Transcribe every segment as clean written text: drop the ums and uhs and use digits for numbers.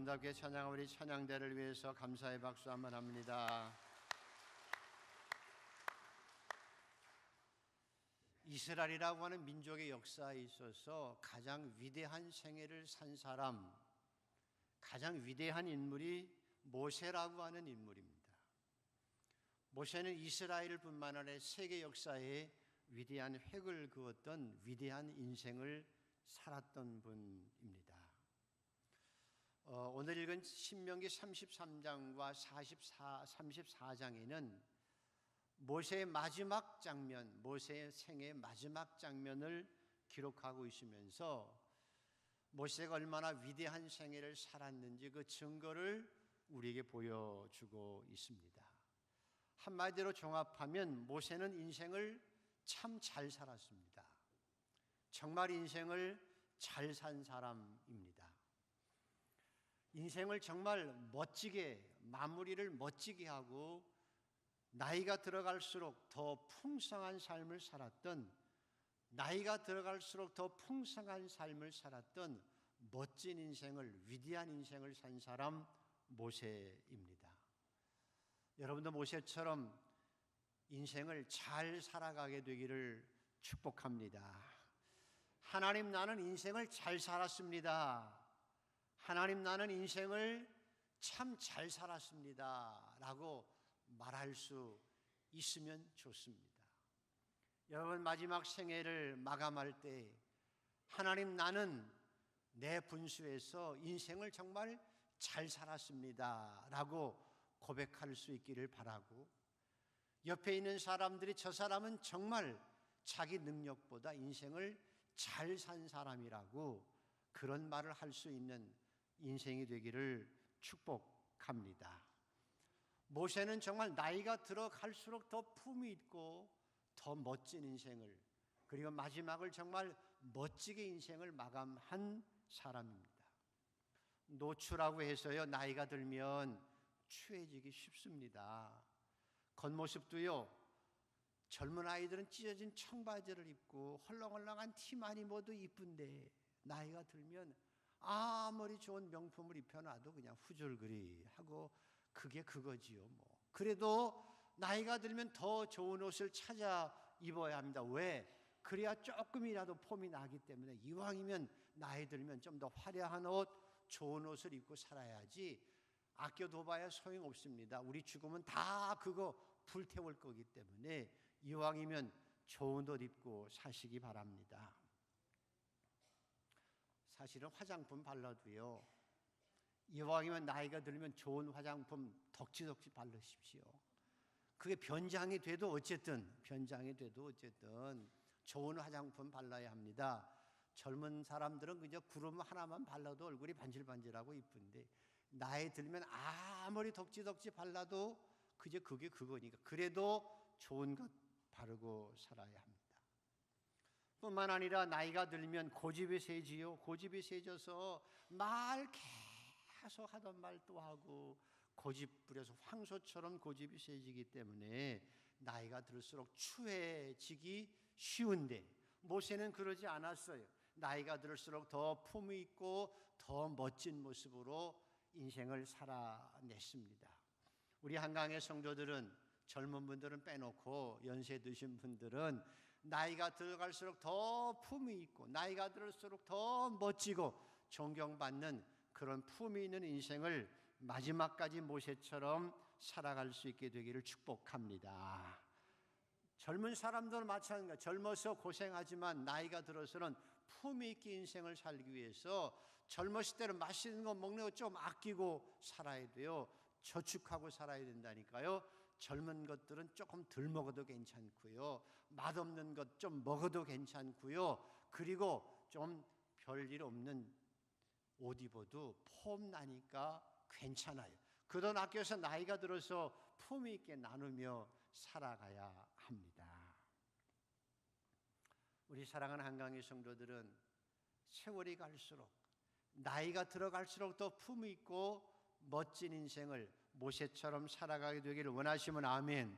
아름답게 찬양한 우리 찬양대를 위해서 감사의 박수 한번 합니다. 이스라엘이라고 하는 민족의 역사에 있어서 가장 위대한 생애를 산 사람, 가장 위대한 인물이 모세라고 하는 인물입니다. 모세는 이스라엘 뿐만 아니라 세계 역사에 위대한 획을 그었던 위대한 인생을 살았던 분입니다. 오늘 읽은 신명기 33장과 34장에는 모세의 마지막 장면, 모세의 생의 마지막 장면을 기록하고 있으면서 모세가 얼마나 위대한 생애를 살았는지 그 증거를 우리에게 보여주고 있습니다. 한마디로 종합하면 모세는 인생을 참 잘 살았습니다. 정말 인생을 잘 산 사람입니다. 인생을 정말 멋지게, 마무리를 멋지게 하고 나이가 들어갈수록 더 풍성한 삶을 살았던, 나이가 들어갈수록 더 풍성한 삶을 살았던 멋진 인생을, 위대한 인생을 산 사람 모세입니다. 여러분도 모세처럼 인생을 잘 살아가게 되기를 축복합니다. 하나님, 나는 인생을 잘 살았습니다. 하나님, 나는 인생을 참 잘 살았습니다 라고 말할 수 있으면 좋습니다. 여러분, 마지막 생애를 마감할 때 하나님, 나는 내 분수에서 인생을 정말 잘 살았습니다 라고 고백할 수 있기를 바라고, 옆에 있는 사람들이 저 사람은 정말 자기 능력보다 인생을 잘 산 사람이라고 그런 말을 할 수 있는 인생이 되기를 축복합니다. 모세는 정말 나이가 들어갈수록 더 품이 있고 더 멋진 인생을, 그리고 마지막을 정말 멋지게 인생을 마감한 사람입니다. 노추라고 해서요, 나이가 들면 추해지기 쉽습니다. 겉모습도요, 젊은 아이들은 찢어진 청바지를 입고 헐렁헐렁한 티만 입어도 이쁜데 나이가 들면 아무리 좋은 명품을 입혀놔도 그냥 후줄그리 하고 그게 그거지요. 그래도 나이가 들면 더 좋은 옷을 찾아 입어야 합니다. 왜? 그래야 조금이라도 폼이 나기 때문에. 이왕이면 나이 들면 좀 더 화려한 옷, 좋은 옷을 입고 살아야지 아껴둬봐야 소용없습니다. 우리 죽으면 다 그거 불태울 거기 때문에 이왕이면 좋은 옷 입고 사시기 바랍니다. 사실은 화장품 발라도요, 이왕이면 나이가 들면 좋은 화장품 덕지덕지 바르십시오. 그게 변장이 돼도 어쨌든 좋은 화장품 발라야 합니다. 젊은 사람들은 그저 구름 하나만 발라도 얼굴이 반질반질하고 이쁜데 나이 들면 아무리 덕지덕지 발라도 그저 그게 그거니까 그래도 좋은 것 바르고 살아야 합니다. 뿐만 아니라 나이가 들면 고집이 세지요. 고집이 세져서 말 계속 하던 말 또 하고 고집 부려서 황소처럼 고집이 세지기 때문에 나이가 들수록 추해지기 쉬운데 모세는 그러지 않았어요. 나이가 들수록 더 품이 있고 더 멋진 모습으로 인생을 살아냈습니다. 우리 한강의 성도들은, 젊은 분들은 빼놓고 연세 드신 분들은 나이가 들어갈수록 더 품이 있고 나이가 들수록 더 멋지고 존경받는 그런 품이 있는 인생을 마지막까지 모세처럼 살아갈 수 있게 되기를 축복합니다. 젊은 사람들은 마찬가지입니다. 젊어서 고생하지만 나이가 들어서는 품이 있게 인생을 살기 위해서 젊었을 때는 맛있는 거 먹는 거 좀 아끼고 살아야 돼요. 저축하고 살아야 된다니까요. 젊은 것들은 조금 덜 먹어도 괜찮고요, 맛없는 것 좀 먹어도 괜찮고요, 그리고 좀 별일 없는 옷 입어도 폼 나니까 괜찮아요. 그 돈 아껴서 나이가 들어서 품위 있게 나누며 살아가야 합니다. 우리 사랑하는 한강의 성도들은 세월이 갈수록, 나이가 들어갈수록 더 품위 있고 멋진 인생을 모세처럼 살아가게 되기를 원하시면 아멘.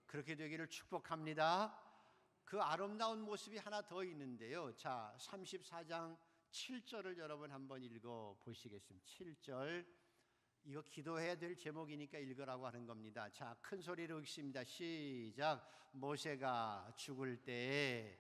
그렇게 되기를 축복합니다. 그 아름다운 모습이 하나 더 있는데요. 자, 34장 7절을 여러분 한번 읽어 보시겠습니다. 7절. 이거 기도해야 될 제목이니까 읽으라고 하는 겁니다. 자, 큰 소리로 읽습니다. 시작. 모세가 죽을 때에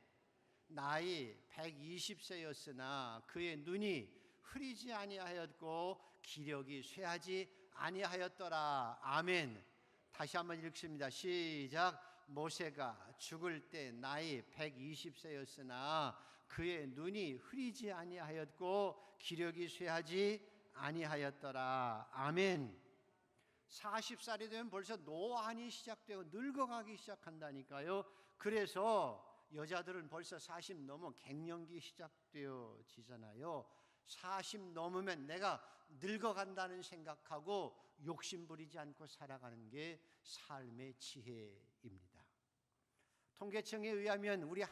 나이 120세였으나 그의 눈이 흐리지 아니하였고 기력이 쇠하지 아니하였더라. 아멘. 다시 한번 읽습니다. 시작. 모세가 죽을 때 나이 120세였으나 그의 눈이 흐리지 아니하였고 기력이 쇠하지 아니하였더라. 아멘. 40살이 되면 벌써 노안이 시작되고 늙어가기 시작한다니까요. 그래서 여자들은 벌써 40 넘으면 갱년기 시작되어지잖아요. 40 넘으면 내가 늙어간다는 생각하고 욕심 부리지 않고 살아가는 게 삶의 지혜입니다. 통계청에 의하면 우리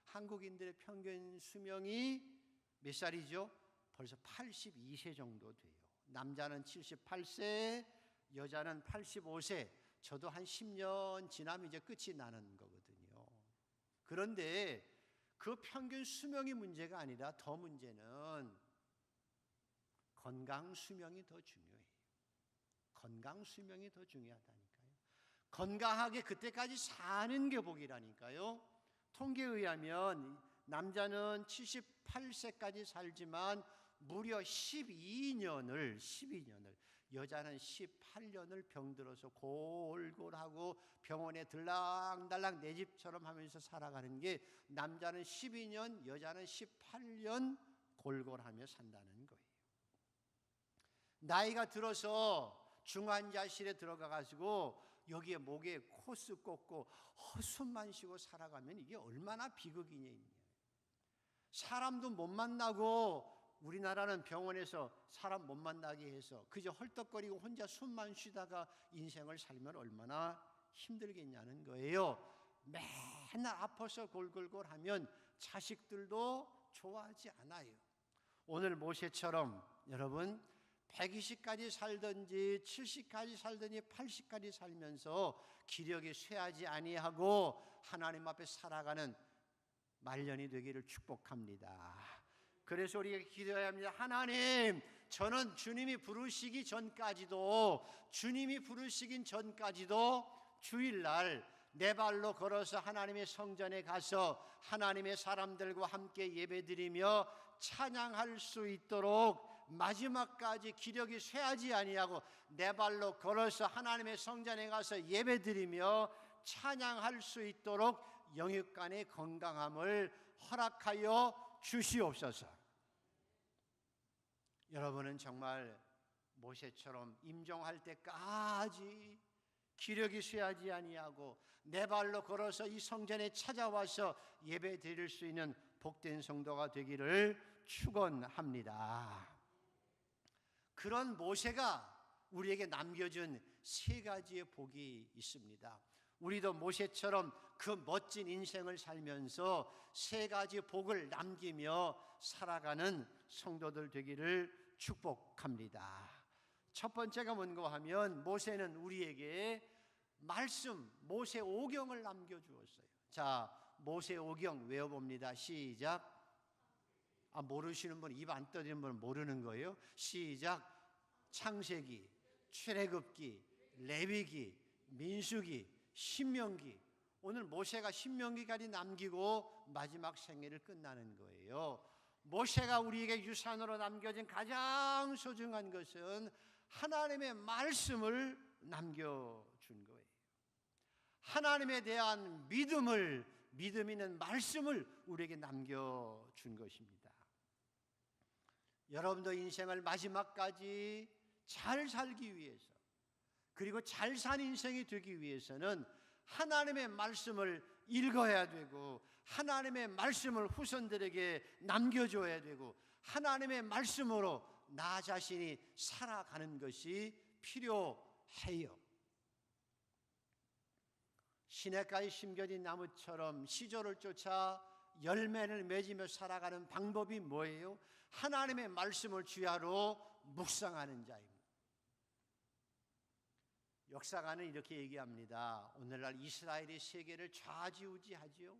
한국인들의 평균 수명이 몇 살이죠? 벌써 82세 정도 돼요. 남자는 78세, 여자는 85세. 저도 한 10년 지나면 이제 끝이 나는 거거든요. 그런데 그 평균 수명이 문제가 아니라 더 문제는 건강 수명이 더 중요해요. 건강 수명이 더 중요하다니까요. 건강하게 그때까지 사는 게 복이라니까요. 통계에 의하면 남자는 78세까지 살지만 무려 12년을 여자는 18년을 병들어서 골골하고 병원에 들락달락 내 집처럼 하면서 살아가는 게 남자는 12년, 여자는 18년 골골하며 산다는 거예요. 나이가 들어서 중환자실에 들어가가지고 여기에 목에 코스 꽂고 숨만 쉬고 살아가면 이게 얼마나 비극이냐. 사람도 못 만나고 우리나라는 병원에서 사람 못 만나게 해서 그저 헐떡거리고 혼자 숨만 쉬다가 인생을 살면 얼마나 힘들겠냐는 거예요. 맨날 아파서 골골골하면 자식들도 좋아하지 않아요. 오늘 모세처럼 여러분 120까지 살든지 70까지 살든지 80까지 살면서 기력이 쇠하지 아니하고 하나님 앞에 살아가는 말년이 되기를 축복합니다. 그래서 우리가 기도해야 합니다. 하나님, 저는 주님이 부르시기 전까지도 주일날 내 발로 걸어서 하나님의 성전에 가서 하나님의 사람들과 함께 예배드리며 찬양할 수 있도록 마지막까지 기력이 쇠하지 아니하고 내 발로 걸어서 하나님의 성전에 가서 예배드리며 찬양할 수 있도록 영육간의 건강함을 허락하여 주시옵소서. 여러분은 정말 모세처럼 임종할 때까지 기력이 쇠하지 아니하고 내 발로 걸어서 이 성전에 찾아와서 예배 드릴 수 있는 복된 성도가 되기를 축원합니다. 그런 모세가 우리에게 남겨준 세 가지의 복이 있습니다. 우리도 모세처럼 그 멋진 인생을 살면서 세 가지 복을 남기며 살아가는 성도들 되기를 축복합니다. 첫 번째가 뭔가 하면 모세는 우리에게 말씀, 모세오경을 남겨주었어요. 자, 모세오경 외워봅니다. 시작. 모르시는 분, 입 안 떠지는 분은 모르는 거예요. 시작. 창세기, 출애굽기, 레위기, 민수기, 신명기. 오늘 모세가 신명기까지 남기고 마지막 생애를 끝나는 거예요. 모세가 우리에게 유산으로 남겨진 가장 소중한 것은 하나님의 말씀을 남겨준 거예요. 하나님에 대한 믿음 있는 말씀을 우리에게 남겨준 것입니다. 여러분도 인생을 마지막까지 잘 살기 위해서, 그리고 잘 산 인생이 되기 위해서는 하나님의 말씀을 읽어야 되고 하나님의 말씀을 후손들에게 남겨줘야 되고 하나님의 말씀으로 나 자신이 살아가는 것이 필요해요. 시냇가에 심겨진 나무처럼 시조를 쫓아 열매를 맺으며 살아가는 방법이 뭐예요? 하나님의 말씀을 주야로 묵상하는 자입니다. 역사가는 이렇게 얘기합니다. 오늘날 이스라엘이 세계를 좌지우지하지요.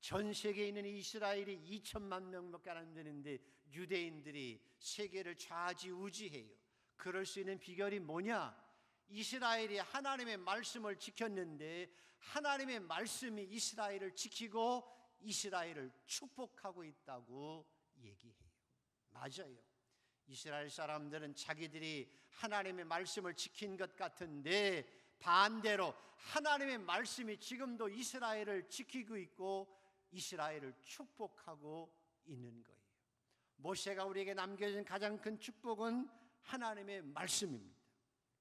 전 세계에 있는 이스라엘이 2천만 명밖에 안 되는데 유대인들이 세계를 좌지우지해요. 그럴 수 있는 비결이 뭐냐? 이스라엘이 하나님의 말씀을 지켰는데 하나님의 말씀이 이스라엘을 지키고 이스라엘을 축복하고 있다고 얘기해요. 맞아요. 이스라엘 사람들은 자기들이 하나님의 말씀을 지킨 것 같은데 반대로 하나님의 말씀이 지금도 이스라엘을 지키고 있고 이스라엘을 축복하고 있는 거예요. 모세가 우리에게 남겨준 가장 큰 축복은 하나님의 말씀입니다.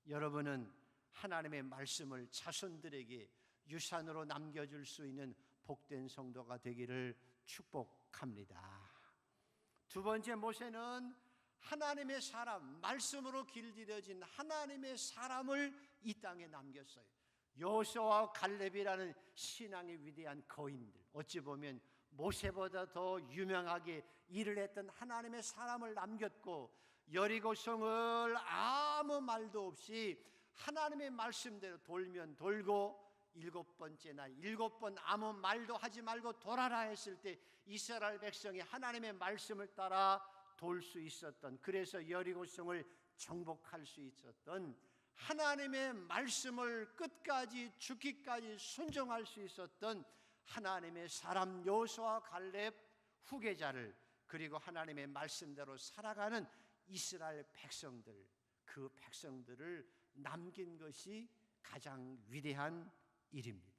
여러분은 하나님의 말씀을 자손들에게 유산으로 남겨줄 수 있는 복된 성도가 되기를 축복합니다. 두 번째, 모세는 하나님의 사람, 말씀으로 길들여진 하나님의 사람을 이 땅에 남겼어요. 여호수아와 갈렙이라는 신앙의 위대한 거인들, 어찌 보면 모세보다 더 유명하게 일을 했던 하나님의 사람을 남겼고, 여리고성을 아무 말도 없이 하나님의 말씀대로 돌면 돌고, 7번째 날 7번 아무 말도 하지 말고 돌아라 했을 때 이스라엘 백성이 하나님의 말씀을 따라 돌 수 있었던, 그래서 여리고성을 정복할 수 있었던, 하나님의 말씀을 끝까지 죽기까지 순종할 수 있었던 하나님의 사람 여호수아 갈렙 후계자를, 그리고 하나님의 말씀대로 살아가는 이스라엘 백성들, 그 백성들을 남긴 것이 가장 위대한 일입니다.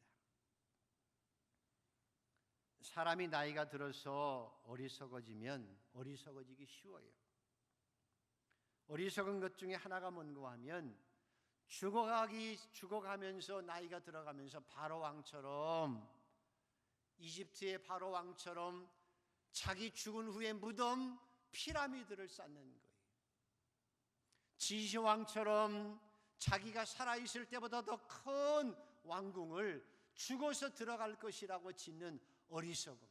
사람이 나이가 들어서 어리석어지면 어리석어지기 쉬워요. 어리석은 것 중에 하나가 뭔가 하면 죽어가면서 나이가 들어가면서 바로 왕처럼, 이집트의 바로 왕처럼 자기 죽은 후에 무덤 피라미드를 쌓는 거예요. 지시왕처럼 자기가 살아있을 때보다 더 큰 왕궁을 죽어서 들어갈 것이라고 짓는 어리석음,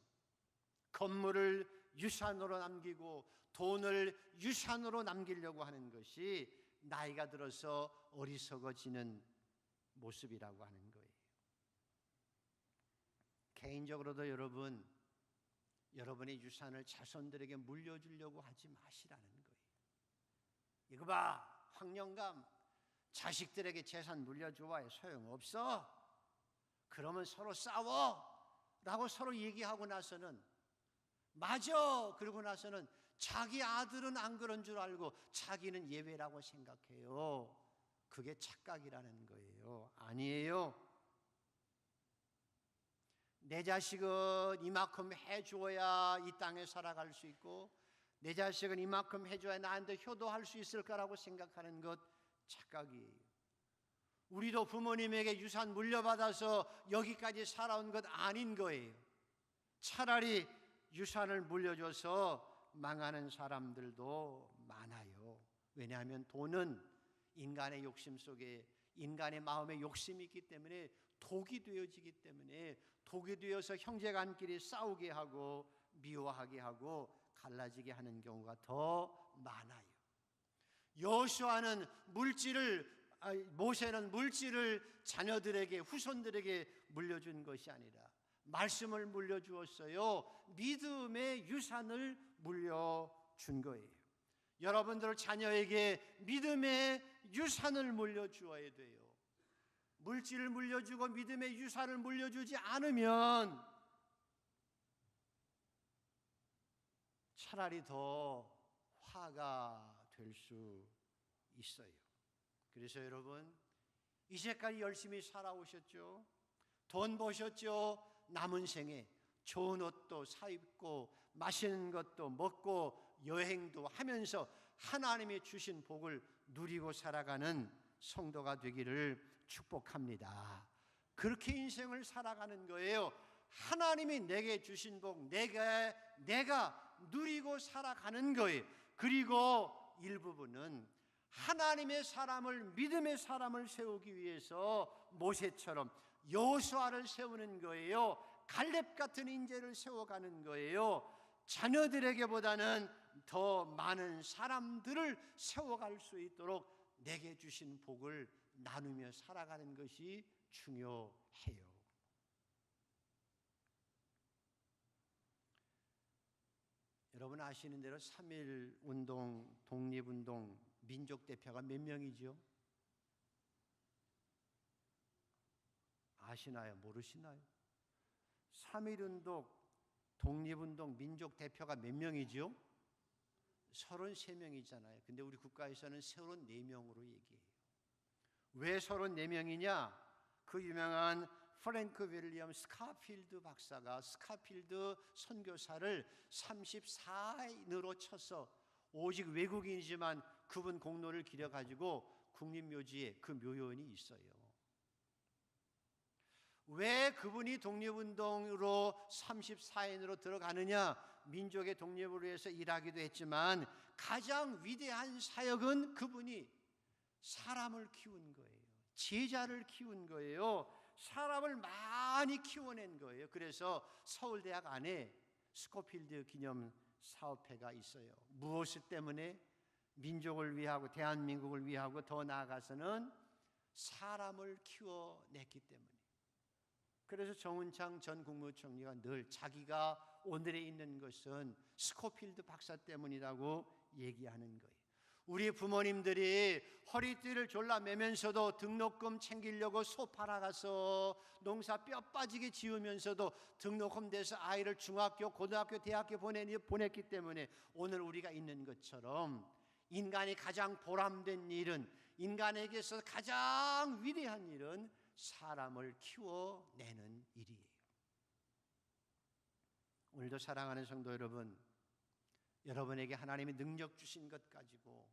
건물을 유산으로 남기고 돈을 유산으로 남기려고 하는 것이 나이가 들어서 어리석어지는 모습이라고 하는 거예요. 개인적으로도 여러분의 유산을 자손들에게 물려주려고 하지 마시라는 거예요. 이거 봐, 황영감, 자식들에게 재산 물려줘야 소용없어. 그러면 서로 싸워 라고 서로 얘기하고 나서는, 맞아, 그러고 나서는 자기 아들은 안 그런 줄 알고 자기는 예외라고 생각해요. 그게 착각이라는 거예요. 아니에요. 내 자식은 이만큼 해줘야 이 땅에 살아갈 수 있고, 내 자식은 이만큼 해줘야 나한테 효도할 수 있을 거라고 생각하는 것 착각이에요. 우리도 부모님에게 유산 물려받아서 여기까지 살아온 것 아닌 거예요. 차라리 유산을 물려줘서 망하는 사람들도 많아요. 왜냐하면 돈은 인간의 욕심 속에, 인간의 마음에 욕심이 있기 때문에 독이 되어지기 때문에, 독이 되어서 형제간끼리 싸우게 하고 미워하게 하고 갈라지게 하는 경우가 더 많아요. 여호수아는 모세는 물질을 자녀들에게, 후손들에게 물려준 것이 아니라 말씀을 물려주었어요. 믿음의 유산을 물려준 거예요. 여러분들 자녀에게 믿음의 유산을 물려주어야 돼요. 물질을 물려주고 믿음의 유산을 물려주지 않으면 차라리 더 화가 될 수 있어요. 그래서 여러분, 이제까지 열심히 살아오셨죠? 돈 버셨죠? 남은 생에 좋은 옷도 사입고 맛있는 것도 먹고 여행도 하면서 하나님이 주신 복을 누리고 살아가는 성도가 되기를 축복합니다. 그렇게 인생을 살아가는 거예요. 하나님이 내게 주신 복 내가 누리고 살아가는 거예요. 그리고 일부분은 하나님의 사람을, 믿음의 사람을 세우기 위해서 모세처럼 여호수아를 세우는 거예요. 갈렙 같은 인재를 세워가는 거예요. 자녀들에게보다는 더 많은 사람들을 세워갈 수 있도록 내게 주신 복을 나누며 살아가는 것이 중요해요. 여러분 아시는 대로 3.1 운동, 독립운동, 민족 대표가 몇 명이죠? 아시나요? 모르시나요? 3.1 운동, 독립운동, 민족 대표가 몇 명이죠? 33명이잖아요. 근데 우리 국가에서는 34명으로 얘기해요. 왜 34명이냐? 그 유명한 프랭크 윌리엄 스카필드 박사가 스카필드 선교사를 34인으로 쳐서 오직 외국인이지만 그분 공로를 기려가지고 국립묘지에 그 묘연이 있어요. 왜 그분이 독립운동으로 34인으로 들어가느냐? 민족의 독립을 위해서 일하기도 했지만 가장 위대한 사역은 그분이 사람을 키운 거예요. 제자를 키운 거예요. 사람을 많이 키워낸 거예요. 그래서 서울대학 안에 스코필드 기념 사업회가 있어요. 무엇 때문에? 민족을 위하고 대한민국을 위하고 더 나아가서는 사람을 키워냈기 때문에. 그래서 정운창 전 국무총리가 늘 자기가 오늘에 있는 것은 스코필드 박사 때문이라고 얘기하는 거예요. 우리 부모님들이 허리띠를 졸라매면서도 등록금 챙기려고 소 팔아가서 농사 뼈 빠지게 지으면서도 등록금 대서 아이를 중학교, 고등학교, 대학교 보냈기 때문에 오늘 우리가 있는 것처럼 인간이 가장 보람된 일은, 인간에게서 가장 위대한 일은 사람을 키워내는 일이에요. 오늘도 사랑하는 성도 여러분, 여러분에게 하나님이 능력 주신 것 가지고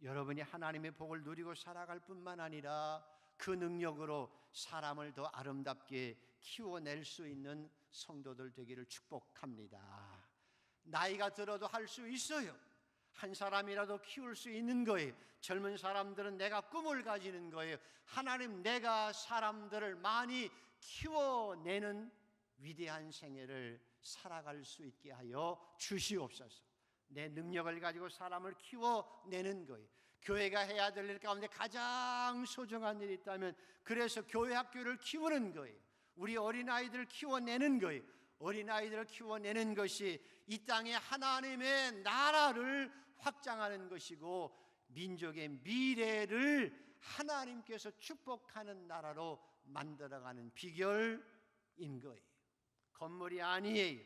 여러분이 하나님의 복을 누리고 살아갈 뿐만 아니라 그 능력으로 사람을 더 아름답게 키워낼 수 있는 성도들 되기를 축복합니다. 나이가 들어도 할 수 있어요. 한 사람이라도 키울 수 있는 거예요. 젊은 사람들은 내가 꿈을 가지는 거예요. 하나님, 내가 사람들을 많이 키워내는 위대한 생애를 살아갈 수 있게 하여 주시옵소서. 내 능력을 가지고 사람을 키워내는 거예요. 교회가 해야 될 일 가운데 가장 소중한 일이 있다면 그래서 교회 학교를 키우는 거예요. 우리 어린아이들을 키워내는 거예요. 어린아이들을 키워내는 것이 이 땅에 하나님의 나라를 확장하는 것이고 민족의 미래를 하나님께서 축복하는 나라로 만들어가는 비결인 거예요. 건물이 아니에요.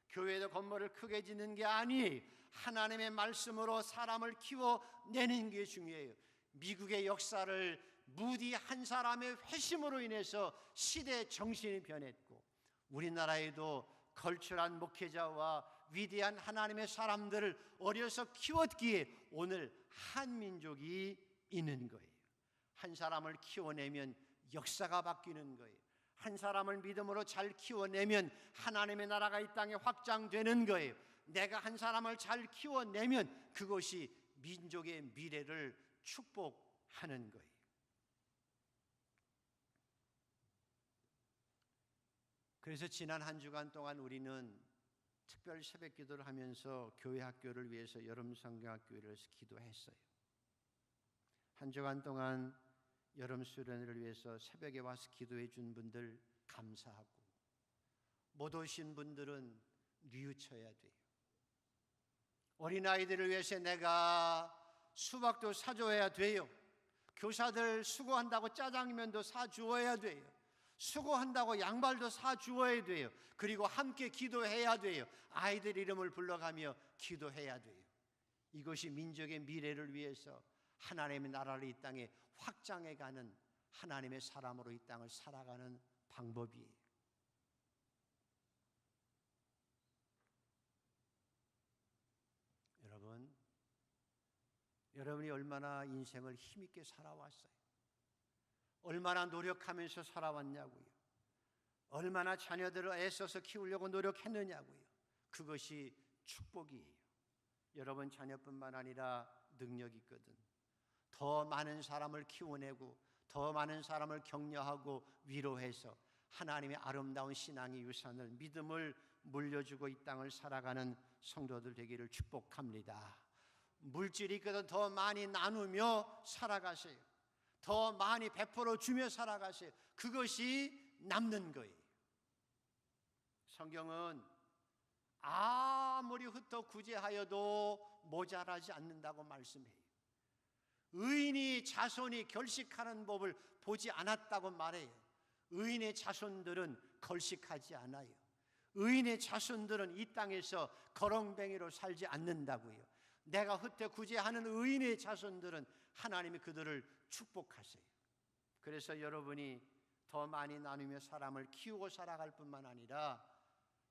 교회도 건물을 크게 짓는 게 아니에요. 하나님의 말씀으로 사람을 키워내는 게 중요해요. 미국의 역사를 무디 한 사람의 회심으로 인해서 시대 정신이 변했고, 우리나라에도 걸출한 목회자와 위대한 하나님의 사람들을 어려서 키웠기에 오늘 한민족이 있는 거예요. 한 사람을 키워내면 역사가 바뀌는 거예요. 한 사람을 믿음으로 잘 키워내면 하나님의 나라가 이 땅에 확장되는 거예요. 내가 한 사람을 잘 키워내면 그것이 민족의 미래를 축복하는 거예요. 그래서 지난 한 주간 동안 우리는 특별 새벽 기도를 하면서 교회 학교를 위해서 여름 성경학교를 기도했어요. 한 주간 동안 여름 수련회를 위해서 새벽에 와서 기도해 준 분들 감사하고, 못 오신 분들은 뉘우쳐야 돼요. 어린아이들을 위해서 내가 수박도 사줘야 돼요. 교사들 수고한다고 짜장면도 사주어야 돼요. 수고한다고 양발도 사주어야 돼요. 그리고 함께 기도해야 돼요. 아이들 이름을 불러가며 기도해야 돼요. 이것이 민족의 미래를 위해서 하나님의 나라를 이 땅에 확장해가는 하나님의 사람으로 이 땅을 살아가는 방법이에요. 여러분이 얼마나 인생을 힘있게 살아왔어요? 얼마나 노력하면서 살아왔냐고요? 얼마나 자녀들을 애써서 키우려고 노력했느냐고요? 그것이 축복이에요. 여러분 자녀뿐만 아니라 능력이 있거든. 더 많은 사람을 키워내고 더 많은 사람을 격려하고 위로해서 하나님의 아름다운 신앙의 유산을, 믿음을 물려주고 이 땅을 살아가는 성도들 되기를 축복합니다. 물질이 있거든 더 많이 나누며 살아가세요. 더 많이 베풀어 주며 살아가세요. 그것이 남는 거예요. 성경은 아무리 흩어 구제하여도 모자라지 않는다고 말씀해요. 의인이 자손이 결식하는 법을 보지 않았다고 말해요. 의인의 자손들은 결식하지 않아요. 의인의 자손들은 이 땅에서 거렁뱅이로 살지 않는다고요. 내가 흩어 구제하는 의인의 자손들은 하나님이 그들을 축복하세요. 그래서 여러분이 더 많이 나누며 사람을 키우고 살아갈 뿐만 아니라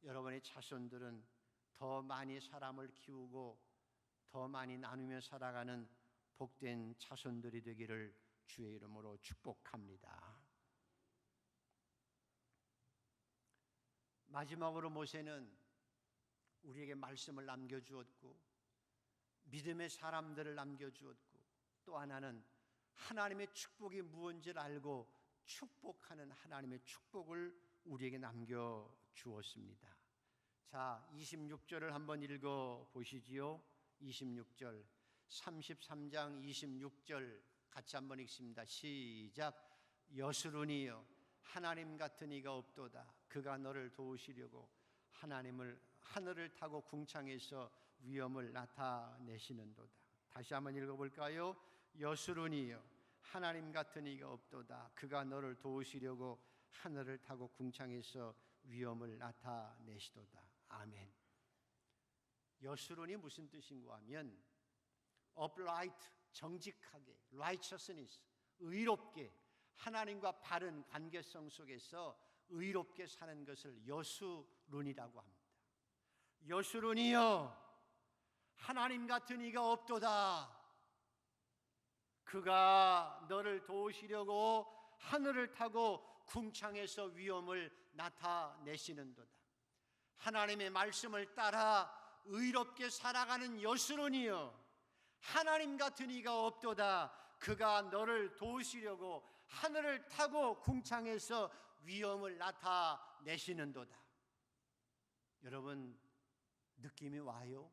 여러분의 자손들은 더 많이 사람을 키우고 더 많이 나누며 살아가는 복된 자손들이 되기를 주의 이름으로 축복합니다. 마지막으로 모세는 우리에게 말씀을 남겨주었고 믿음의 사람들을 남겨주었고 또 하나는 하나님의 축복이 무엇인지를 알고 축복하는 하나님의 축복을 우리에게 남겨주었습니다. 자, 26절을 한번 읽어보시지요. 26절, 33장 26절 같이 한번 읽습니다. 시작. 여수르니여 하나님 같은 이가 없도다. 그가 너를 도우시려고 하늘을 타고 궁창에서 위엄을 나타내시는도다. 다시 한번 읽어볼까요? 여수르니여 하나님 같은 이가 없도다. 그가 너를 도우시려고 하늘을 타고 궁창에서 위엄을 나타내시도다. 아멘. 여수론이 무슨 뜻인가 하면 upright, 정직하게, righteousness, 의롭게 하나님과 바른 관계성 속에서 의롭게 사는 것을 여수론이라고 합니다. 여수론이여 하나님 같은 이가 없도다. 그가 너를 도우시려고 하늘을 타고 궁창에서 위엄을 나타내시는도다. 하나님의 말씀을 따라 의롭게 살아가는 여수론이여 하나님 같은 이가 없도다. 그가 너를 도우시려고 하늘을 타고 궁창에서 위엄을 나타내시는도다. 여러분 느낌이 와요?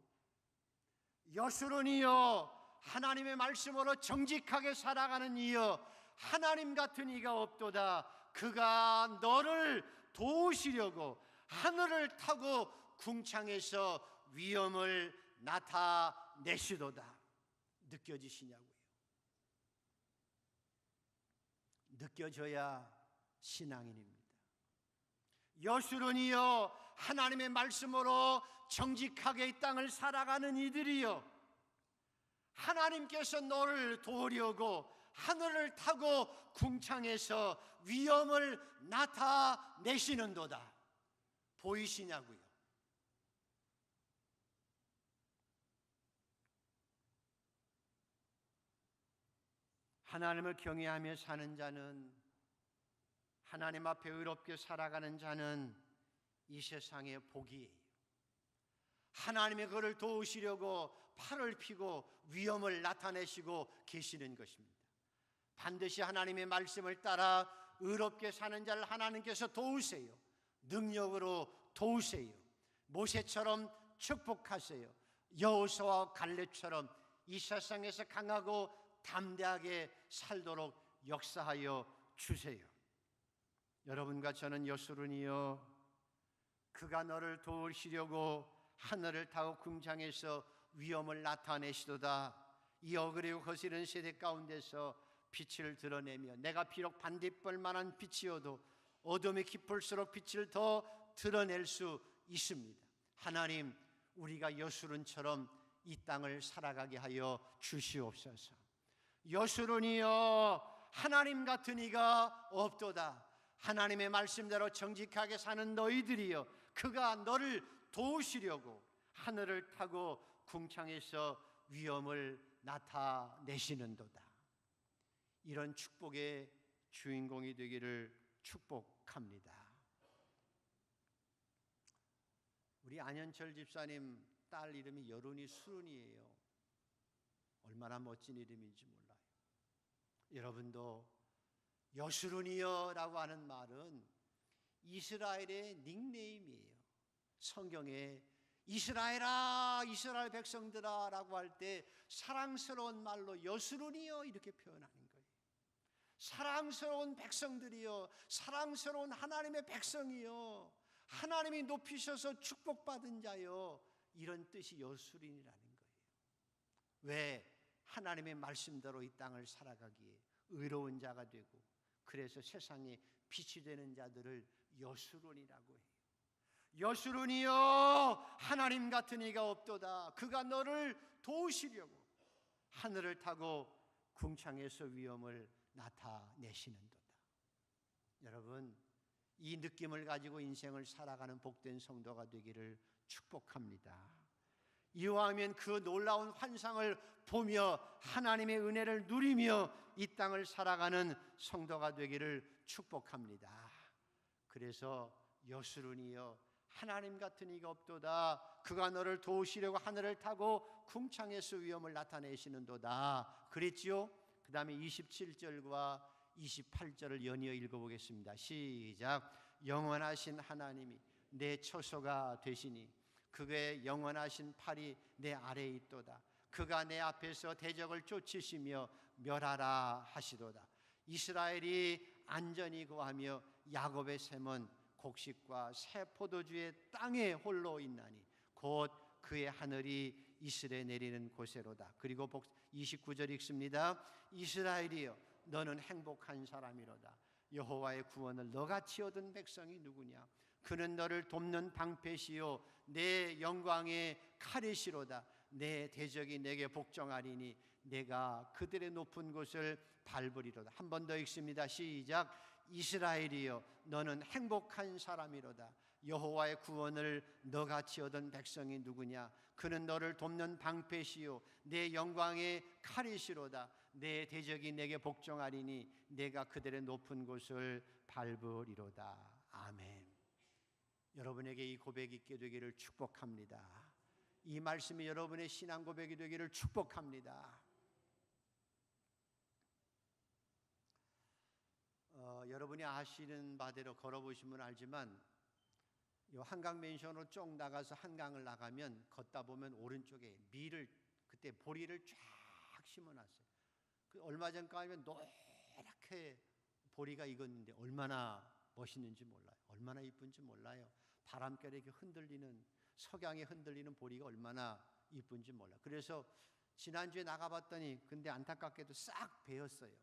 여수론이여 하나님의 말씀으로 정직하게 살아가는 이여 하나님 같은 이가 없도다. 그가 너를 도우시려고 하늘을 타고 궁창에서 위엄을 나타내시도다. 느껴지시냐고요? 느껴져야 신앙인입니다. 여수론이여 하나님의 말씀으로 정직하게 이 땅을 살아가는 이들이여 하나님께서 너를 도우려고 하늘을 타고 궁창에서 위엄을 나타내시는도다. 보이시냐고요? 하나님을 경외하며 사는 자는 하나님 앞에 의롭게 살아가는 자는 이 세상의 복이에요. 하나님의 그를 도우시려고 팔을 펴고 위엄을 나타내시고 계시는 것입니다. 반드시 하나님의 말씀을 따라 의롭게 사는 자를 하나님께서 도우세요. 능력으로 도우세요. 모세처럼 축복하세요. 여호수아와 갈렙처럼 이 세상에서 강하고 담대하게 살도록 역사하여 주세요. 여러분과 저는 여수론이여 그가 너를 도우시려고 하늘을 타고 궁창에서 위엄을 나타내시도다. 이 어그리고 거스는 세대 가운데서 빛을 드러내며 내가 비록 반딧불 만한 빛이어도 어둠이 깊을수록 빛을 더 드러낼 수 있습니다. 하나님 우리가 여수론처럼 이 땅을 살아가게 하여 주시옵소서. 여수론이여 하나님 같은 이가 없도다. 하나님의 말씀대로 정직하게 사는 너희들이여 그가 너를 도우시려고 하늘을 타고 궁창에서 위엄을 나타내시는도다. 이런 축복의 주인공이 되기를 축복합니다. 우리 안현철 집사님 딸 이름이 여룬이 수룬이에요. 얼마나 멋진 이름인지 몰라요. 여러분도 여수룬이여라고 하는 말은 이스라엘의 닉네임이에요. 성경에 이스라엘아 이스라엘 백성들아 라고 할 때 사랑스러운 말로 여수룬이여 이렇게 표현하는 거예요. 사랑스러운 백성들이여 사랑스러운 하나님의 백성이여 하나님이 높이셔서 축복받은 자요, 이런 뜻이 여수린이라는 거예요. 왜? 하나님의 말씀대로 이 땅을 살아가기에 의로운 자가 되고, 그래서 세상에 빛이 되는 자들을 여수론이라고 해요. 여수론이여, 하나님 같은 이가 없도다. 그가 너를 도우시려고 하늘을 타고 궁창에서 위엄을 나타내시는도다. 여러분, 이 느낌을 가지고 인생을 살아가는 복된 성도가 되기를 축복합니다. 이왕이면 그 놀라운 환상을 보며 하나님의 은혜를 누리며 이 땅을 살아가는 성도가 되기를 축복합니다. 그래서 여수론이여, 하나님 같은 이가 없도다. 그가 너를 도우시려고 하늘을 타고 궁창에서 위엄을 나타내시는도다. 그랬지요? 그 다음에 27절과 28절을 연이어 읽어보겠습니다. 시작. 영원하신 하나님이 내 처소가 되시니 그의 영원하신 팔이 내 아래에 있도다. 그가 내 앞에서 대적을 쫓으시며 멸하라 하시도다. 이스라엘이 안전히 거하며 야곱의 샘은 곡식과 새 포도주의 땅에 홀로 있나니 곧 그의 하늘이 이슬에 내리는 곳에로다. 그리고 29절 읽습니다. 이스라엘이여, 너는 행복한 사람이로다. 여호와의 구원을 너같이 얻은 백성이 누구냐? 그는 너를 돕는 방패시요 내 영광의 칼이시로다. 내 대적이 내게 복종하리니 내가 그들의 높은 곳을 밟으리로다. 한 번 더 읽습니다. 시작. 이스라엘이여, 너는 행복한 사람이로다. 여호와의 구원을 너같이 얻은 백성이 누구냐? 그는 너를 돕는 방패시요 내 영광의 칼이시로다. 내 대적이 내게 복종하리니 내가 그들의 높은 곳을 밟으리로다. 아멘. 여러분에게 이 고백이 있게 되기를 축복합니다. 이 말씀이 여러분의 신앙 고백이 되기를 축복합니다. 여러분이 아시는 바대로 걸어보시면 알지만, 요 한강 맨션으로 쭉 나가서 한강을 나가면 걷다 보면 오른쪽에 밀을, 그때 보리를 쫙 심어놨어요. 그 얼마 전까지는 노랗게 보리가 익었는데 얼마나 멋있는지 몰라요. 얼마나 이쁜지 몰라요. 바람결에 이렇게 흔들리는, 석양에 흔들리는 보리가 얼마나 이쁜지 몰라요. 그래서 지난주에 나가봤더니 근데 안타깝게도 싹 베었어요.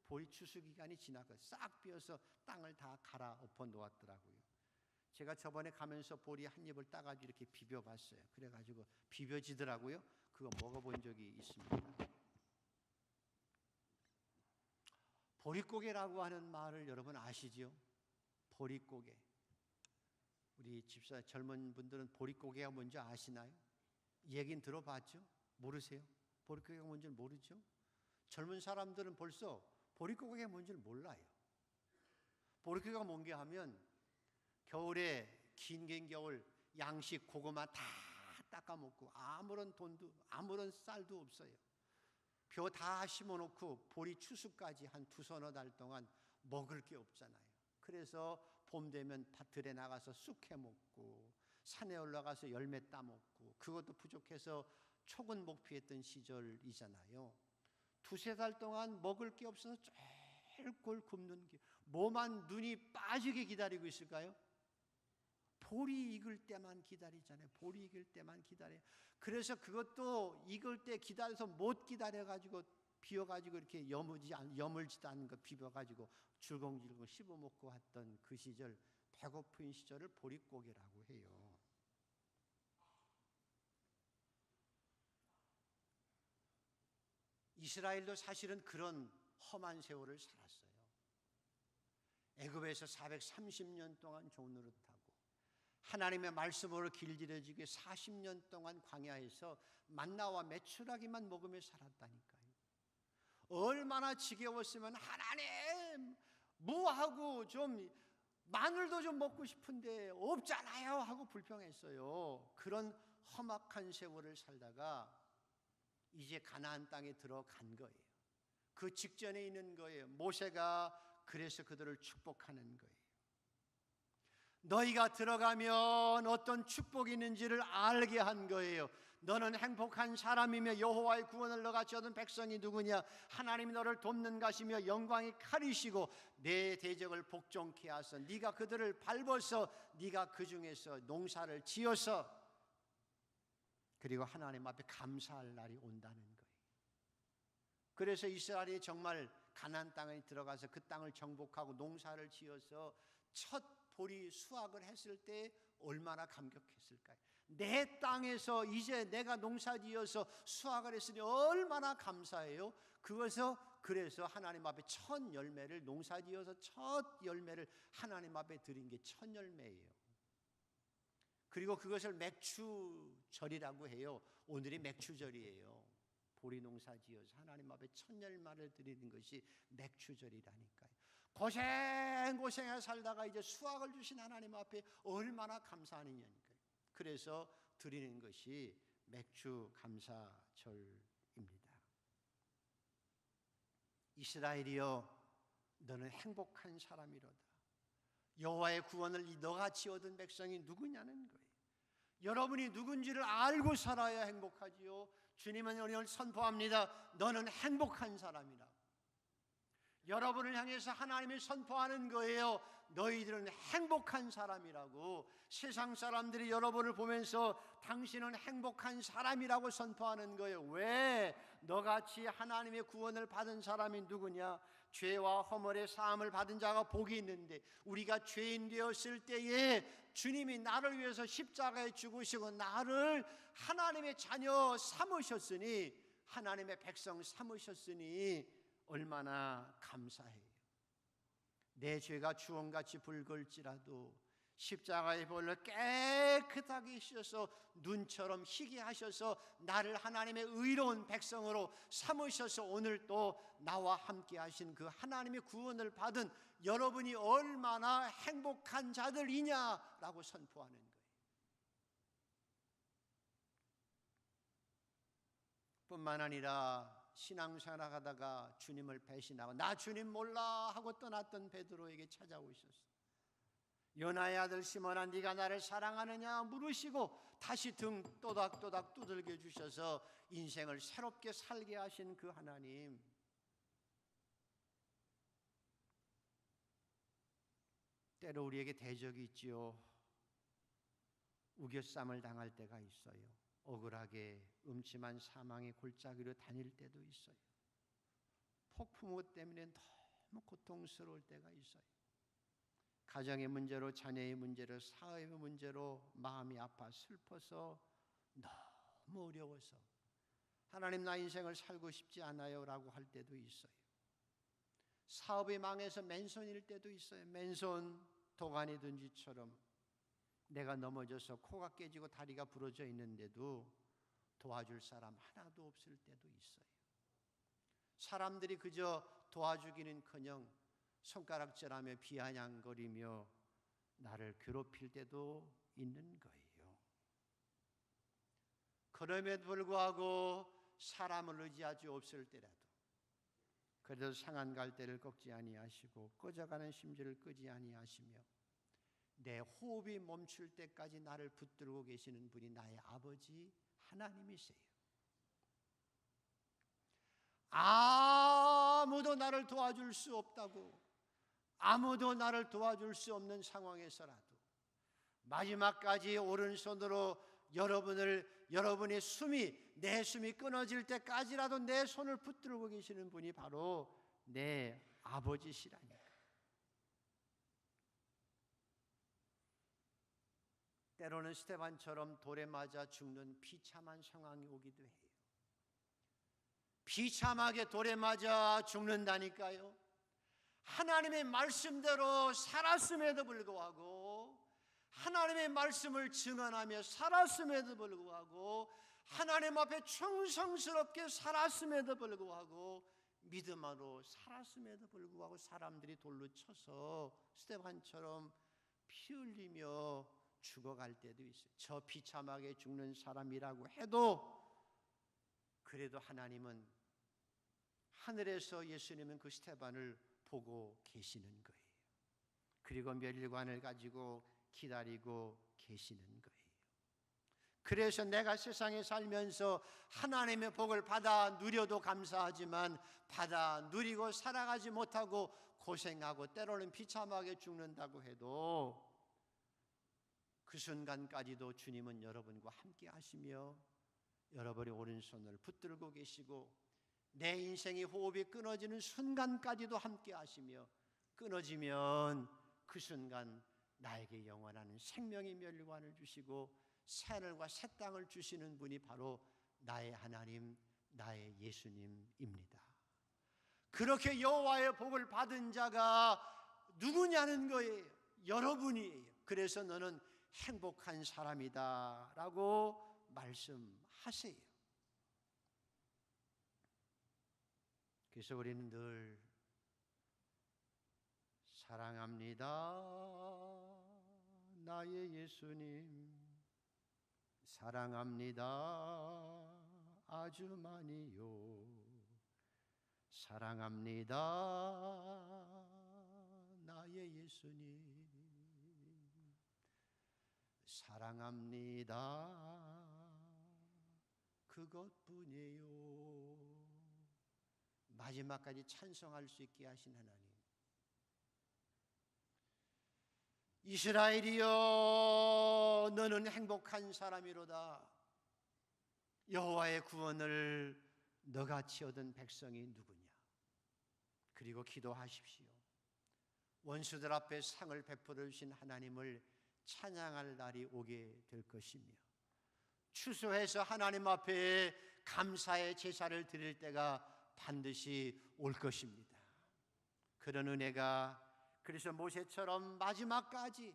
보리 추수 기간이 지나고 싹 비어서 땅을 다 갈아엎어 놓았더라고요. 제가 저번에 가면서 보리 한 입을 따가지고 이렇게 비벼봤어요. 그래가지고 비벼지더라고요. 그거 먹어본 적이 있습니다. 보릿고개라고 하는 말을 여러분 아시죠? 보릿고개. 우리 집사 젊은 분들은 보릿고개가 뭔지 아시나요? 얘긴 들어봤죠? 모르세요? 보릿고개가 뭔지 모르죠? 젊은 사람들은 벌써 보릿고개가 뭔지를 몰라요. 보릿고개가 뭔가 하면 겨울에 긴 겨울 양식 고구마 다 닦아먹고 아무런 돈도 아무런 쌀도 없어요. 벼 다 심어놓고 보리 추수까지 한 두서너 달 동안 먹을 게 없잖아요. 그래서 봄 되면 밭들에 나가서 쑥 해먹고 산에 올라가서 열매 따먹고, 그것도 부족해서 초근 목피했던 시절이잖아요. 두세 달 동안 먹을 게 없어서 쫄골 굶는 게, 뭐만 눈이 빠지게 기다리고 있을까요? 보리 익을 때만 기다리잖아요. 보리 익을 때만 기다려요. 그래서 그것도 익을 때 기다려서 못 기다려가지고 비워가지고 이렇게 여물지도 않은 거 비벼가지고 줄공줄공 씹어먹고 했던 그 시절, 배고픈 시절을 보릿고개라고 해요. 이스라엘도 사실은 그런 험한 세월을 살았어요. 애굽에서 430년 동안 종노릇하고 하나님의 말씀으로 길들여지게 40년 동안 광야에서 만나와 메추라기만 먹으며 살았다니까요. 얼마나 지겨웠으면 하나님 무하고 좀 마늘도 좀 먹고 싶은데 없잖아요 하고 불평했어요. 그런 험악한 세월을 살다가 이제 가나안 땅에 들어간 거예요. 그 직전에 있는 거예요. 모세가 그래서 그들을 축복하는 거예요. 너희가 들어가면 어떤 축복이 있는지를 알게 한 거예요. 너는 행복한 사람이며 여호와의 구원을 너같이 얻은 백성이 누구냐? 하나님이 너를 돕는 가시며 영광이 칼이시고 내 대적을 복종케 하사 네가 그들을 밟아서 네가 그 중에서 농사를 지어서 그리고 하나님 앞에 감사할 날이 온다는 거예요. 그래서 이스라엘이 정말 가나안 땅에 들어가서 그 땅을 정복하고 농사를 지어서 첫 보리 수확을 했을 때 얼마나 감격했을까요? 내 땅에서 이제 내가 농사지어서 수확을 했으니 얼마나 감사해요. 그래서 하나님 앞에 첫 열매를 농사지어서 첫 열매를 하나님 앞에 드린 게 첫 열매예요. 그리고 그것을 맥추절이라고 해요. 오늘이 맥추절이에요. 보리 농사지어서 하나님 앞에 첫 열매를 드리는 것이 맥추절이라니까요. 고생고생해 살다가 이제 수확을 주신 하나님 앞에 얼마나 감사하느냐니까요. 그래서 드리는 것이 맥주 감사절입니다. 이스라엘이여, 너는 행복한 사람이로다. 여호와의 구원을 너같이 얻은 백성이 누구냐는 거예요. 여러분이 누군지를 알고 살아야 행복하지요. 주님은 오늘 선포합니다. 너는 행복한 사람이라. 여러분을 향해서 하나님이 선포하는 거예요. 너희들은 행복한 사람이라고. 세상 사람들이 여러분을 보면서 당신은 행복한 사람이라고 선포하는 거예요. 왜? 너같이 하나님의 구원을 받은 사람이 누구냐? 죄와 허물의 사함을 받은 자가 복이 있는데, 우리가 죄인 되었을 때에 주님이 나를 위해서 십자가에 죽으시고 나를 하나님의 자녀 삼으셨으니, 하나님의 백성 삼으셨으니 얼마나 감사해요. 내 죄가 주홍같이 붉을지라도 십자가의 보혈로 깨끗하게 씻어서 눈처럼 희게 하셔서 나를 하나님의 의로운 백성으로 삼으셔서 오늘 또 나와 함께 하신 그 하나님의 구원을 받은 여러분이 얼마나 행복한 자들이냐라고 선포하는 거예요. 뿐만 아니라 신앙생활 하다가 주님을 배신하고 나 주님 몰라 하고 떠났던 베드로에게 찾아오셨어요. 요나의 아들 시몬아, 네가 나를 사랑하느냐 물으시고 다시 등 또닥또닥 두들겨 주셔서 인생을 새롭게 살게 하신 그 하나님, 때로 우리에게 대적이 있지요. 우겨쌈을 당할 때가 있어요. 억울하게 음침한 사망의 골짜기로 다닐 때도 있어요. 폭풍우 때문에 너무 고통스러울 때가 있어요. 가정의 문제로, 자녀의 문제로, 사회의 문제로 마음이 아파 슬퍼서 너무 어려워서 하나님 나 인생을 살고 싶지 않아요 라고 할 때도 있어요. 사업이 망해서 맨손일 때도 있어요. 맨손 도가니 든지처럼 내가 넘어져서 코가 깨지고 다리가 부러져 있는데도 도와줄 사람 하나도 없을 때도 있어요. 사람들이 그저 도와주기는커녕 손가락질하며 비아냥거리며 나를 괴롭힐 때도 있는 거예요. 그럼에도 불구하고 사람을 의지하지 없을 때라도 그래도 상한 갈대를 꺾지 아니하시고 꺼져가는 심지를 끄지 아니하시며 내 호흡이 멈출 때까지 나를 붙들고 계시는 분이 나의 아버지 하나님이세요. 아무도 나를 도와줄 수 없다고, 아무도 나를 도와줄 수 없는 상황에서라도 마지막까지 오른손으로 여러분의 내 숨이 끊어질 때까지라도 내 손을 붙들고 계시는 분이 바로 내 아버지시라니까. 때로는 스데반처럼 돌에 맞아 죽는 비참한 상황이 오기도 해요. 비참하게 돌에 맞아 죽는다니까요. 하나님의 말씀대로 살았음에도 불구하고, 하나님의 말씀을 증언하며 살았음에도 불구하고, 하나님 앞에 충성스럽게 살았음에도 불구하고, 믿음으로 살았음에도 불구하고 사람들이 돌로 쳐서 스데반처럼 피 흘리며 죽어갈 때도 있어요. 저 비참하게 죽는 사람이라고 해도 그래도 하나님은 하늘에서 예수님은 그 스데반을 보고 계시는 거예요. 그리고 멸관을 가지고 기다리고 계시는 거예요. 그래서 내가 세상에 살면서 하나님의 복을 받아 누려도 감사하지만 받아 누리고 살아가지 못하고 고생하고 때로는 비참하게 죽는다고 해도 그 순간까지도 주님은 여러분과 함께 하시며 여러분의 오른손을 붙들고 계시고 내 인생의 호흡이 끊어지는 순간까지도 함께 하시며 끊어지면 그 순간 나에게 영원한 생명의 멸관을 주시고 새하늘과 새 땅을 주시는 분이 바로 나의 하나님, 나의 예수님입니다. 그렇게 여호와의 복을 받은 자가 누구냐는 거예요. 여러분이에요. 그래서 너는 행복한 사람이다 라고 말씀하세요. 그래서 우리는 늘 사랑합니다 나의 예수님, 사랑합니다 아주 많이요, 사랑합니다 나의 예수님, 사랑합니다 그것뿐이에요. 마지막까지 찬송할 수 있게 하신 하나님, 이스라엘이여 너는 행복한 사람이로다. 여호와의 구원을 너같이 얻은 백성이 누구냐. 그리고 기도하십시오. 원수들 앞에 상을 베풀어 주신 하나님을 찬양할 날이 오게 될 것이며 추수해서 하나님 앞에 감사의 제사를 드릴 때가 반드시 올 것입니다. 그런 은혜가 그래서 모세처럼 마지막까지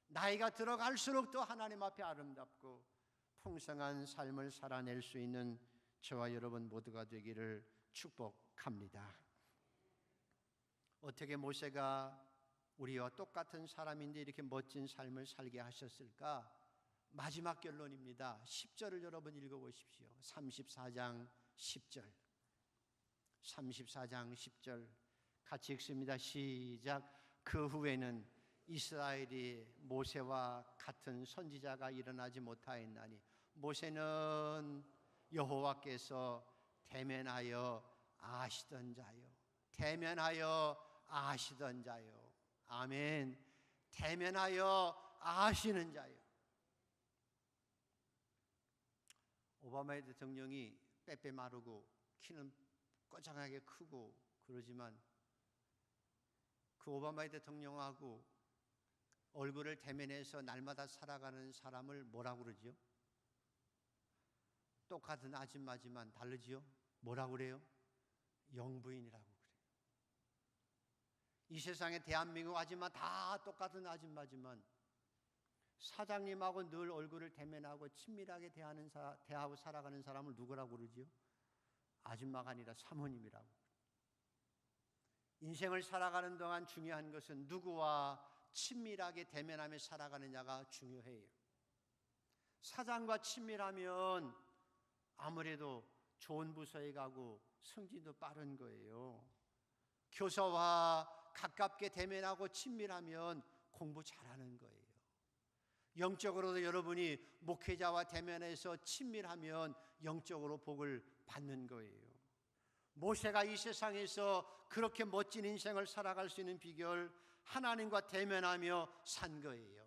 나이가 들어갈수록 또 하나님 앞에 아름답고 풍성한 삶을 살아낼 수 있는 저와 여러분 모두가 되기를 축복합니다. 어떻게 모세가 우리와 똑같은 사람인데 이렇게 멋진 삶을 살게 하셨을까? 마지막 결론입니다. 10절을 여러분 읽어보십시오. 34장 10절 34장 10절 같이 읽습니다. 시작. 그 후에는 이스라엘이 모세와 같은 선지자가 일어나지 못하였나니 모세는 여호와께서 대면하여 아시던 자요, 대면하여 아시던 자요. 아멘. 대면하여 아시는 자요. 오바마 대통령이 빼빼 마르고 키는 꼬장하게 크고 그러지만 그 오바마 대통령하고 얼굴을 대면해서 날마다 살아가는 사람을 뭐라고 그러죠? 똑같은 아줌마지만 다르지요? 뭐라고 그래요? 영부인이라고 그래요. 이 세상에 대한민국 아줌마 다 똑같은 아줌마지만 사장님하고 늘 얼굴을 대면하고 친밀하게 대하고 살아가는 사람을 누구라고 그러지요? 아줌마가 아니라 사모님이라고. 인생을 살아가는 동안 중요한 것은 누구와 친밀하게 대면하며 살아가느냐가 중요해요. 사장과 친밀하면 아무래도 좋은 부서에 가고 승진도 빠른 거예요. 교사와 가깝게 대면하고 친밀하면 공부 잘하는 거예요. 영적으로도 여러분이 목회자와 대면해서 친밀하면 영적으로 복을 받는 거예요. 모세가 이 세상에서 그렇게 멋진 인생을 살아갈 수 있는 비결, 하나님과 대면하며 산 거예요.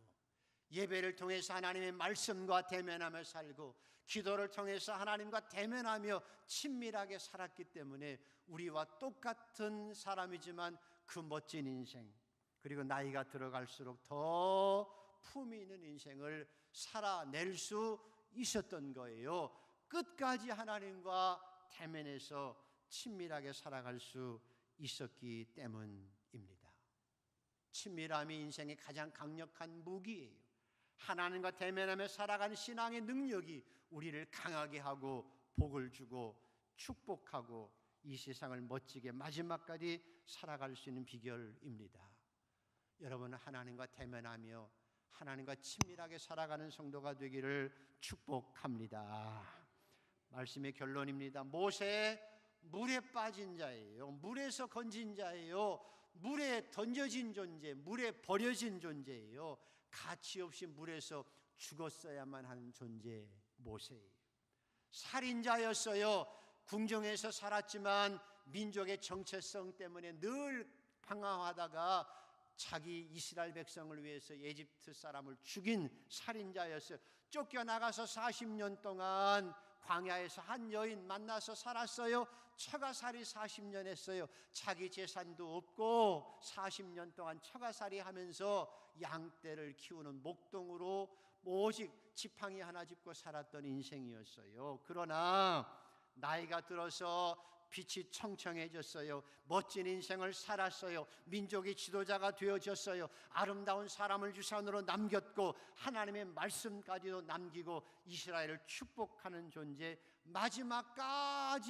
예배를 통해서 하나님의 말씀과 대면하며 살고 기도를 통해서 하나님과 대면하며 친밀하게 살았기 때문에 우리와 똑같은 사람이지만 그 멋진 인생, 그리고 나이가 들어갈수록 더 품이 있는 인생을 살아낼 수 있었던 거예요. 끝까지 하나님과 대면해서 친밀하게 살아갈 수 있었기 때문입니다. 친밀함이 인생의 가장 강력한 무기예요. 하나님과 대면하며 살아가는 신앙의 능력이 우리를 강하게 하고 복을 주고 축복하고 이 세상을 멋지게 마지막까지 살아갈 수 있는 비결입니다. 여러분은 하나님과 대면하며 하나님과 친밀하게 살아가는 성도가 되기를 축복합니다. 말씀의 결론입니다. 모세 물에 빠진 자예요. 물에서 건진 자예요. 물에 던져진 존재, 물에 버려진 존재예요. 가치 없이 물에서 죽었어야만 하는 존재 모세예요. 살인자였어요. 궁정에서 살았지만 민족의 정체성 때문에 늘 방황하다가 자기 이스라엘 백성을 위해서 에집트 사람을 죽인 살인자였어요. 쫓겨나가서 40년 동안 광야에서 한 여인 만나서 살았어요. 처가살이 40년 했어요. 자기 재산도 없고 40년 동안 처가살이 하면서 양떼를 키우는 목동으로 오직 지팡이 하나 짚고 살았던 인생이었어요. 그러나 나이가 들어서 빛이 청청해졌어요. 멋진 인생을 살았어요. 민족의 지도자가 되어졌어요. 아름다운 사람을 유산으로 남겼고 하나님의 말씀까지도 남기고 이스라엘을 축복하는 존재, 마지막까지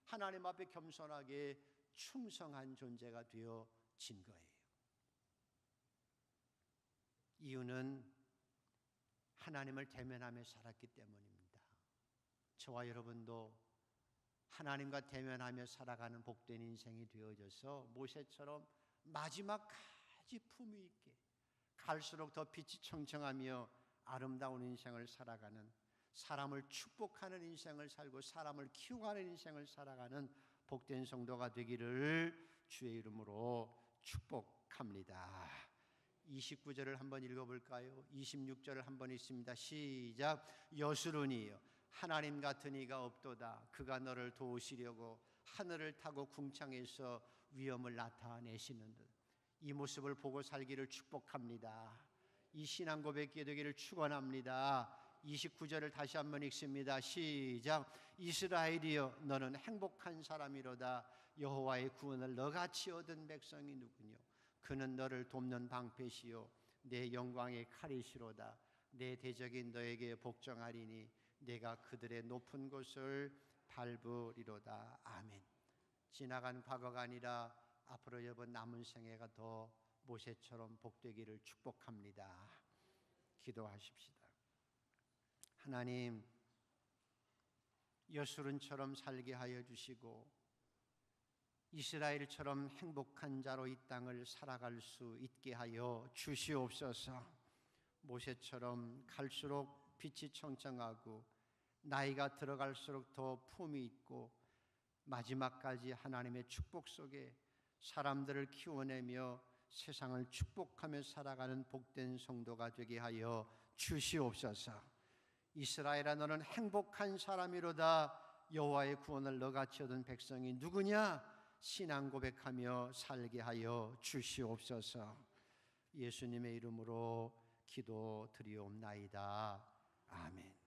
하나님 앞에 겸손하게 충성한 존재가 되어진 거예요. 이유는 하나님을 대면하며 살았기 때문입니다. 저와 여러분도 하나님과 대면하며 살아가는 복된 인생이 되어져서 모세처럼 마지막까지 품위 있게 갈수록 더 빛이 청청하며 아름다운 인생을 살아가는, 사람을 축복하는 인생을 살고 사람을 키워가는 인생을 살아가는 복된 성도가 되기를 주의 이름으로 축복합니다. 29절을 한번 읽어볼까요? 26절을 한번 읽습니다. 시작. 여수르니요 하나님 같은 이가 없도다. 그가 너를 도우시려고 하늘을 타고 궁창에서 위엄을 나타내시는 듯. 이 모습을 보고 살기를 축복합니다. 이 신앙 고백이 되기를 축원합니다. 29절을 다시 한번 읽습니다. 시작. 이스라엘이여 너는 행복한 사람이로다. 여호와의 구원을 너같이 얻은 백성이 누구뇨? 그는 너를 돕는 방패시요 내 영광의 칼이시로다. 내 대적인 너에게 복종하리니 내가 그들의 높은 곳을 밟으리로다. 아멘. 지나간 과거가 아니라 앞으로 여번 남은 생애가 더 모세처럼 복되기를 축복합니다. 기도하십시다. 하나님, 여수론처럼 살게 하여 주시고 이스라엘처럼 행복한 자로 이 땅을 살아갈 수 있게 하여 주시옵소서. 모세처럼 갈수록 빛이 청청하고 나이가 들어갈수록 더 품이 있고 마지막까지 하나님의 축복 속에 사람들을 키워내며 세상을 축복하며 살아가는 복된 성도가 되게 하여 주시옵소서. 이스라엘아 너는 행복한 사람이로다. 여호와의 구원을 너같이 얻은 백성이 누구냐? 신앙 고백하며 살게 하여 주시옵소서. 예수님의 이름으로 기도드리옵나이다. 아멘.